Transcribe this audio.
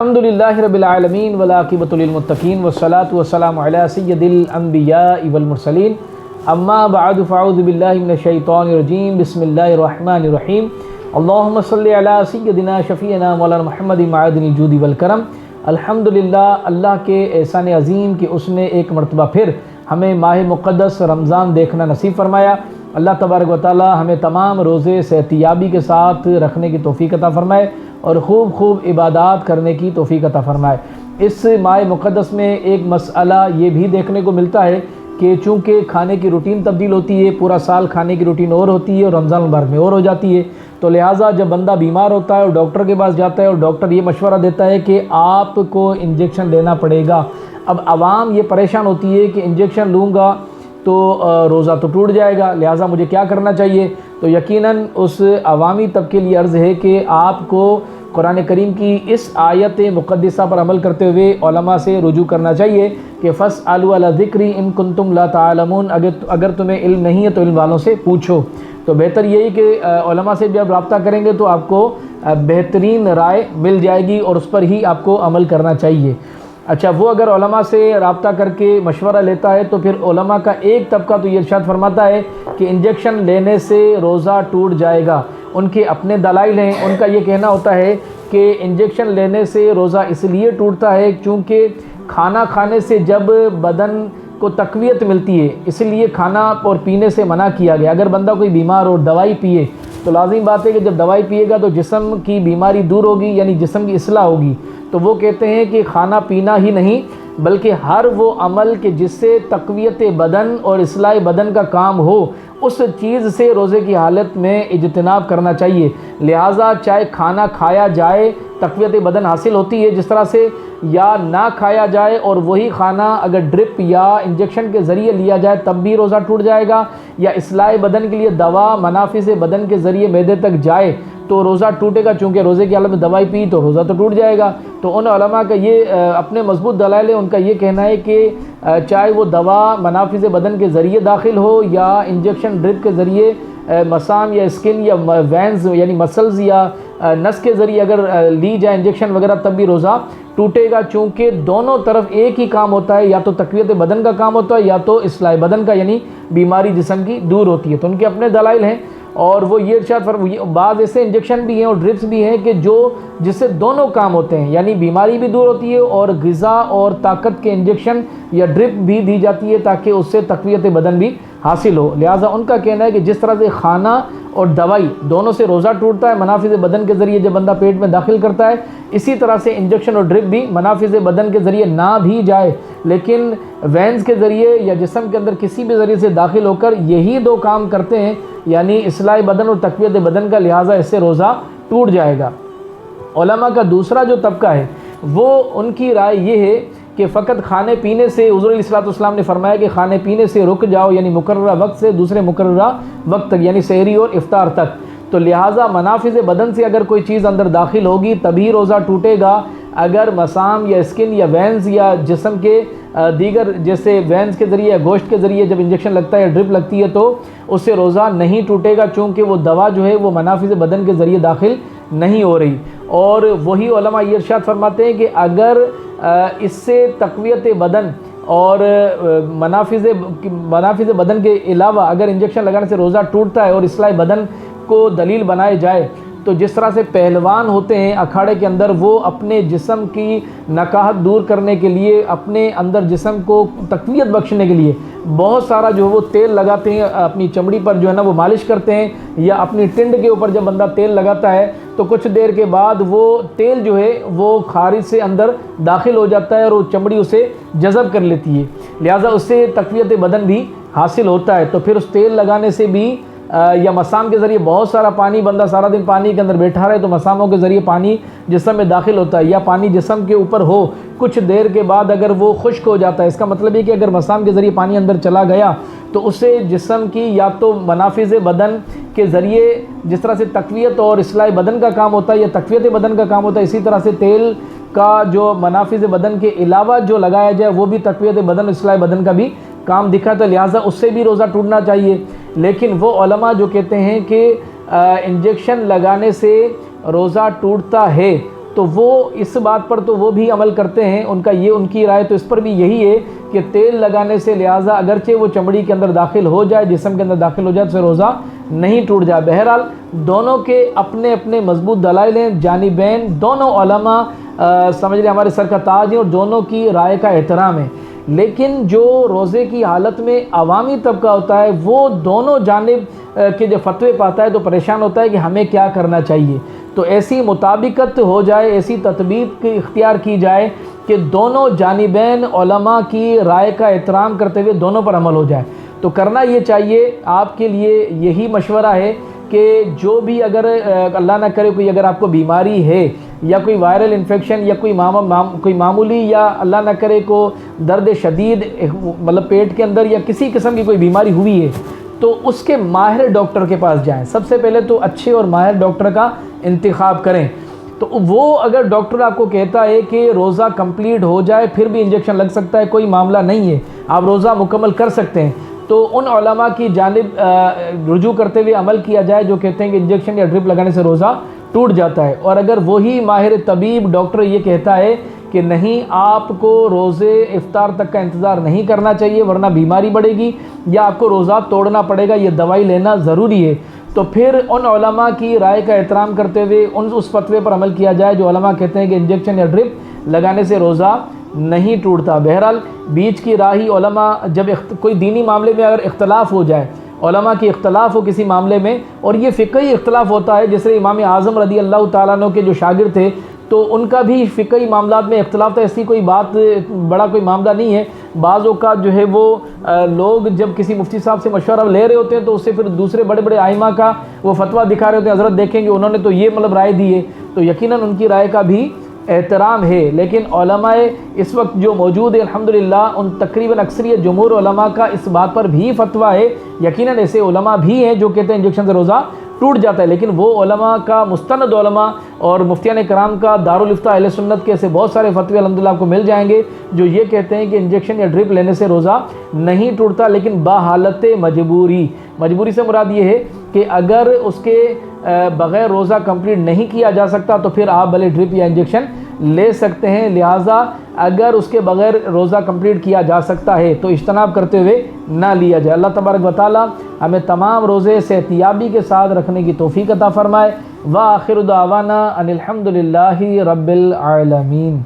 الحمدللہ رب العالمین والعاقبۃ للمتقین والصلاۃ والسلام علی سید الانبیاء والمرسلین اما بعد فاعوذ باللہ من الشیطان الرجیم بسم اللہ الرحمن الرحیم اللہم صلی علی سیدنا شفیعنا مولانا محمد معدن الجود والکرم۔ الحمدللہ اللہ کے احسان عظیم کہ اس نے ایک مرتبہ پھر ہمیں ماہ مقدس رمضان دیکھنا نصیب فرمایا۔ اللہ تبارک و تعالی ہمیں تمام روزے صحتیابی کے ساتھ رکھنے کی توفیق عطا فرمائے اور خوب خوب عبادات کرنے کی توفیق عطا فرمائے۔ اس ماہ مقدس میں ایک مسئلہ یہ بھی دیکھنے کو ملتا ہے کہ چونکہ کھانے کی روٹین تبدیل ہوتی ہے، پورا سال کھانے کی روٹین اور ہوتی ہے اور رمضان المبارک میں اور ہو جاتی ہے، تو لہٰذا جب بندہ بیمار ہوتا ہے اور ڈاکٹر کے پاس جاتا ہے اور ڈاکٹر یہ مشورہ دیتا ہے کہ آپ کو انجیکشن لینا پڑے گا، اب عوام یہ پریشان ہوتی ہے کہ انجیکشن لوں گا تو روزہ تو ٹوٹ جائے گا، لہٰذا مجھے کیا کرنا چاہیے؟ تو یقیناً اس عوامی طبقے کے لیے عرض ہے کہ آپ کو قرآن کریم کی اس آیت مقدسہ پر عمل کرتے ہوئے علماء سے رجوع کرنا چاہیے کہ فاسألوا اہل الذکر ان کنتم لا تعلمون، اگر تمہیں علم نہیں ہے تو علم والوں سے پوچھو۔ تو بہتر یہی کہ علماء سے جب رابطہ کریں گے تو آپ کو بہترین رائے مل جائے گی اور اس پر ہی آپ کو عمل کرنا چاہیے۔ اچھا، وہ اگر علماء سے رابطہ کر کے مشورہ لیتا ہے تو پھر علماء کا ایک طبقہ تو یہ ارشاد فرماتا ہے کہ انجیکشن لینے سے روزہ ٹوٹ جائے گا۔ ان کے اپنے دلائل ہیں، ان کا یہ کہنا ہوتا ہے کہ انجیکشن لینے سے روزہ اس لیے ٹوٹتا ہے چونکہ کھانا کھانے سے جب بدن کو تقویت ملتی ہے، اس لیے کھانا اور پینے سے منع کیا گیا۔ اگر بندہ کوئی بیمار ہو دوائی پیے تو لازم بات ہے کہ جب دوائی پیے گا تو جسم کی بیماری دور ہوگی، یعنی جسم کی اصلاح ہوگی۔ تو وہ کہتے ہیں کہ کھانا پینا ہی نہیں بلکہ ہر وہ عمل کہ جس سے تقویت بدن اور اصلاح بدن کا کام ہو، اس چیز سے روزے کی حالت میں اجتناب کرنا چاہیے۔ لہٰذا چاہے کھانا کھایا جائے تقویت بدن حاصل ہوتی ہے جس طرح سے، یا نہ کھایا جائے اور وہی کھانا اگر ڈرپ یا انجیکشن کے ذریعے لیا جائے تب بھی روزہ ٹوٹ جائے گا، یا اصلاح بدن کے لیے دوا منافذ بدن کے ذریعے معدے تک جائے تو روزہ ٹوٹے گا، چونکہ روزے کی حالت میں دوائی پی تو روزہ تو ٹوٹ جائے گا۔ تو ان علماء کا یہ اپنے مضبوط دلائل ہے، ان کا یہ کہنا ہے کہ چاہے وہ دوا منافذ بدن کے ذریعے داخل ہو یا انجیکشن ڈرپ کے ذریعے مسام یا اسکن یا وینز یعنی مسلز یا نس کے ذریعے اگر لی جائے انجیکشن وغیرہ تب بھی روزہ ٹوٹے گا، چونکہ دونوں طرف ایک ہی کام ہوتا ہے، یا تو تقویت بدن کا کام ہوتا ہے یا تو اصلاح بدن کا، یعنی بیماری جسم کی دور ہوتی ہے۔ تو ان کے اپنے دلائل ہیں اور وہ یہ ارشاد بعض ایسے انجیکشن بھی ہیں اور ڈرپس بھی ہیں کہ جس سے دونوں کام ہوتے ہیں، یعنی بیماری بھی دور ہوتی ہے اور غذا اور طاقت کے انجیکشن یا ڈرپ بھی دی جاتی ہے تاکہ اس سے تقویت بدن بھی حاصل ہو۔ لہٰذا ان کا کہنا ہے کہ جس طرح سے کھانا اور دوائی دونوں سے روزہ ٹوٹتا ہے منافذ بدن کے ذریعے جب بندہ پیٹ میں داخل کرتا ہے، اسی طرح سے انجیکشن اور ڈرپ بھی منافذ بدن کے ذریعے نہ بھی جائے لیکن وینز کے ذریعے یا جسم کے اندر کسی بھی ذریعے سے داخل ہو کر یہی دو کام کرتے ہیں، یعنی اصلاح بدن اور تقویت بدن کا، لہٰذا اس سے روزہ ٹوٹ جائے گا۔ علماء کا دوسرا جو طبقہ ہے وہ ان کی رائے یہ ہے کہ فقط کھانے پینے سے، حضور علیہ الصلوۃ والسلام نے فرمایا کہ کھانے پینے سے رک جاؤ، یعنی مقررہ وقت سے دوسرے مقررہ وقت تک، یعنی سحری اور افطار تک۔ تو لہٰذا منافذ بدن سے اگر کوئی چیز اندر داخل ہوگی تبھی روزہ ٹوٹے گا۔ اگر مسام یا اسکن یا وینز یا جسم کے دیگر جیسے وینز کے ذریعے یا گوشت کے ذریعے جب انجیکشن لگتا ہے یا ڈرپ لگتی ہے تو اس سے روزہ نہیں ٹوٹے گا، چونکہ وہ دوا جو ہے وہ منافذ بدن کے ذریعے داخل نہیں ہو رہی۔ اور وہی علماء یہ ارشاد فرماتے ہیں کہ اگر اس سے تقویت بدن اور منافذ بدن کے علاوہ اگر انجیکشن لگانے سے روزہ ٹوٹتا ہے اور اصلاح بدن کو دلیل بنائے جائے تو جس طرح سے پہلوان ہوتے ہیں اکھاڑے کے اندر، وہ اپنے جسم کی نکاہت دور کرنے کے لیے، اپنے اندر جسم کو تقویت بخشنے کے لیے بہت سارا جو وہ تیل لگاتے ہیں، اپنی چمڑی پر جو ہے نا وہ مالش کرتے ہیں، یا اپنی ٹنڈ کے اوپر جب بندہ تیل لگاتا ہے تو کچھ دیر کے بعد وہ تیل جو ہے وہ خارج سے اندر داخل ہو جاتا ہے اور وہ چمڑی اسے جذب کر لیتی ہے، لہٰذا اس سے تقویت بدن بھی حاصل ہوتا ہے۔ تو پھر اس تیل لگانے سے بھی یا مسام کے ذریعے بہت سارا پانی، بندہ سارا دن پانی کے اندر بیٹھا رہے تو مساموں کے ذریعے پانی جسم میں داخل ہوتا ہے، یا پانی جسم کے اوپر ہو کچھ دیر کے بعد اگر وہ خشک ہو جاتا ہے، اس کا مطلب یہ کہ اگر مسام کے ذریعے پانی اندر چلا گیا تو اس سے جسم کی یا تو منافذ بدن کے ذریعے جس طرح سے تقویت اور اصلاح بدن کا کام ہوتا ہے یا تقویت بدن کا کام ہوتا ہے، اسی طرح سے تیل کا جو منافذ بدن کے علاوہ جو لگایا جائے وہ بھی تقویت بدن اصلاح بدن کا بھی کام دکھاتا ہے، لہٰذا اس سے بھی روزہ ٹوٹنا چاہیے۔ لیکن وہ علماء جو کہتے ہیں کہ انجیکشن لگانے سے روزہ ٹوٹتا ہے تو وہ اس بات پر تو وہ بھی عمل کرتے ہیں، ان کی رائے تو اس پر بھی یہی ہے کہ تیل لگانے سے لہٰذا اگرچہ وہ چمڑی کے اندر داخل ہو جائے، جسم کے اندر داخل ہو جائے، تو روزہ نہیں ٹوٹ جائے۔ بہرحال دونوں کے اپنے اپنے مضبوط دلائل ہیں، جانبین دونوں علماء سمجھ لیں ہمارے سر کا تاج ہیں اور دونوں کی رائے کا احترام ہے، لیکن جو روزے کی حالت میں عوامی طبقہ ہوتا ہے وہ دونوں جانب کے جو فتوے پاتا ہے تو پریشان ہوتا ہے کہ ہمیں کیا کرنا چاہیے۔ تو ایسی مطابقت ہو جائے، ایسی تطبیق اختیار کی جائے کہ دونوں جانبین علماء کی رائے کا احترام کرتے ہوئے دونوں پر عمل ہو جائے۔ تو کرنا یہ چاہیے، آپ کے لیے یہی مشورہ ہے کہ جو بھی اگر اللہ نہ کرے کوئی اگر آپ کو بیماری ہے یا کوئی وائرل انفیکشن یا کوئی معمولی یا اللہ نہ کرے کو درد شدید مطلب پیٹ کے اندر یا کسی قسم کی کوئی بیماری ہوئی ہے تو اس کے ماہر ڈاکٹر کے پاس جائیں۔ سب سے پہلے تو اچھے اور ماہر ڈاکٹر کا انتخاب کریں۔ تو وہ اگر ڈاکٹر آپ کو کہتا ہے کہ روزہ کمپلیٹ ہو جائے پھر بھی انجیکشن لگ سکتا ہے، کوئی معاملہ نہیں ہے، آپ روزہ مکمل کر سکتے ہیں، تو ان علماء کی جانب رجوع کرتے ہوئے عمل کیا جائے جو کہتے ہیں کہ انجیکشن یا ڈرپ لگانے سے روزہ ٹوٹ جاتا ہے۔ اور اگر وہی ماہر طبیب ڈاکٹر یہ کہتا ہے کہ نہیں، آپ کو روزے افطار تک کا انتظار نہیں کرنا چاہیے ورنہ بیماری بڑھے گی یا آپ کو روزہ توڑنا پڑے گا، یہ دوائی لینا ضروری ہے، تو پھر ان علماء کی رائے کا احترام کرتے ہوئے اس فتوے پر عمل کیا جائے جو علماء کہتے ہیں کہ انجیکشن یا ڈرپ لگانے سے روزہ نہیں ٹوٹتا۔ بہرحال بیچ کی راہی علماء جب کوئی دینی معاملے میں اگر اختلاف ہو جائے، علماء کی اختلاف ہو کسی معاملے میں، اور یہ فقہی اختلاف ہوتا ہے، جیسے امام اعظم رضی اللہ تعالیٰ عنہ کے جو شاگرد تھے تو ان کا بھی فقہی معاملات میں اختلاف تھا، ایسی کوئی بات بڑا کوئی معاملہ نہیں ہے۔ بعض اوقات جو ہے وہ لوگ جب کسی مفتی صاحب سے مشورہ لے رہے ہوتے ہیں تو اس سے پھر دوسرے بڑے بڑے ائمہ کا وہ فتویٰ دکھا رہے ہوتے ہیں، حضرت دیکھیں گے انہوں نے تو یہ مطلب رائے دی ہے، تو یقیناً ان کی رائے کا بھی احترام ہے۔ لیکن علماء اس وقت جو موجود ہے الحمدللہ ان تقریباً اکثریت جمہور علماء کا اس بات پر بھی فتویٰ ہے، یقیناً ایسے علماء بھی ہیں جو کہتے ہیں انجیکشن سے روزہ ٹوٹ جاتا ہے، لیکن وہ علماء کا مستند علماء اور مفتیان کرام کا دارالفتہ اہل سنت کے ایسے بہت سارے فتوے الحمدللہ آپ کو مل جائیں گے جو یہ کہتے ہیں کہ انجیکشن یا ڈرپ لینے سے روزہ نہیں ٹوٹتا، لیکن بحالت مجبوری سے مراد یہ ہے کہ اگر اس کے بغیر روزہ کمپلیٹ نہیں کیا جا سکتا تو پھر آپ بھلے ڈرپ یا انجیکشن لے سکتے ہیں، لہٰذا اگر اس کے بغیر روزہ کمپلیٹ کیا جا سکتا ہے تو اجتناب کرتے ہوئے نہ لیا جائے۔ اللہ تبارک و تعالی ہمیں تمام روزے صحتیابی کے ساتھ رکھنے کی توفیق عطا فرمائے۔ وآخر دعوانا ان الحمد للہ رب العالمین۔